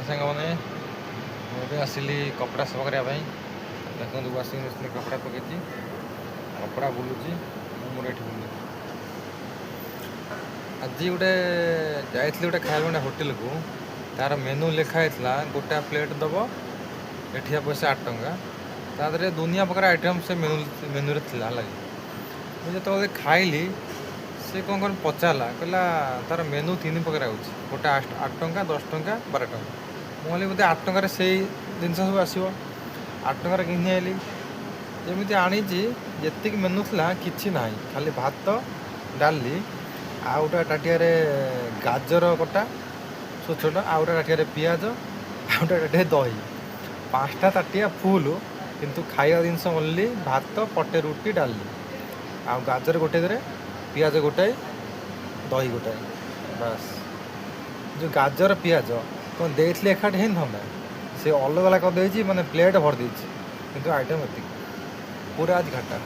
ସାଙ୍ଗମାନେ ମୁଁ ଏବେ ଆସିଲି କପଡ଼ା ସଫା କରିବା ପାଇଁ। ଦେଖନ୍ତୁ ୱାସିଂ ମେସିନ୍ରେ କପଡ଼ା ପକେଇଛି, କପଡ଼ା ବୁଲୁଛି, ମୁଁ ମୋର ଏଠି ବୁଲୁଛି। ଆଜି ଗୋଟେ ଯାଇଥିଲି ଗୋଟେ ଖାଇବା ଗୋଟେ ହୋଟେଲକୁ, ତା'ର ମେନୁ ଲେଖା ହେଇଥିଲା ଗୋଟା ପ୍ଲେଟ୍ ଦେବ ଏଠିଆ ପଇସା 8 ଟଙ୍କା। ତା ଦେହରେ ଦୁନିଆ ପ୍ରକାର ଆଇଟମ୍ ସେ ମେନୁରେ ଥିଲା ହେଲା। ମୁଁ ଯେତେବେଳେ ଖାଇଲି ସେ କ'ଣ କରି ପଚାରିଲା, କହିଲା ତା'ର ମେନୁ 3 ପ୍ରକାର ହେଉଛି, ଗୋଟେ 8 ଟଙ୍କା, 10 ଟଙ୍କା, 12 ଟଙ୍କା। ମୁଁ କହିଲି ବୋଧେ 8 ଟଙ୍କାରେ ସେଇ ଜିନିଷ ସବୁ ଆସିବ, 8 ଟଙ୍କାରେ କିଣି ଆଇଲି। ଯେମିତି ଆଣିଛି ଯେତିକି ମେନୁ ଥିଲା କିଛି ନାହିଁ, ଖାଲି ଭାତ, ଡାଲି, ଆଉ ଗୋଟେ ତାଟିଆରେ ଗାଜର କଟା ଛୋଟ ଛୋଟ, ଆଉ ଗୋଟେ ତାଟିଆରେ ପିଆଜ, ଆଉ ଗୋଟେ ତାଟିଆରେ ଦହି। 5ଟା ତାଟିଆ ଫୁଲ୍, କିନ୍ତୁ ଖାଇବା ଜିନିଷ ଓନ୍ଲି ଭାତ, ପଟେ ରୁଟି, ଡାଲି, ଆଉ ଗାଜର ଗୋଟେ ଦେରେ, ପିଆଜ ଗୋଟାଏ, ଦହି ଗୋଟାଏ, ବାସ୍। ଯେଉଁ ଗାଜର ପିଆଜ କ'ଣ ଦେଇଥିଲେ ଏକାଠି ହେଇନଥାନ୍ତା, ସେ ଅଲଗା ଅଲଗା କରିଦେଇଛି, ମାନେ ପ୍ଲେଟ୍ ଭରି ଦେଇଛି, କିନ୍ତୁ ଆଇଟମ୍ ଏତିକି, ପୁରା ଆଜି ଘାଟା।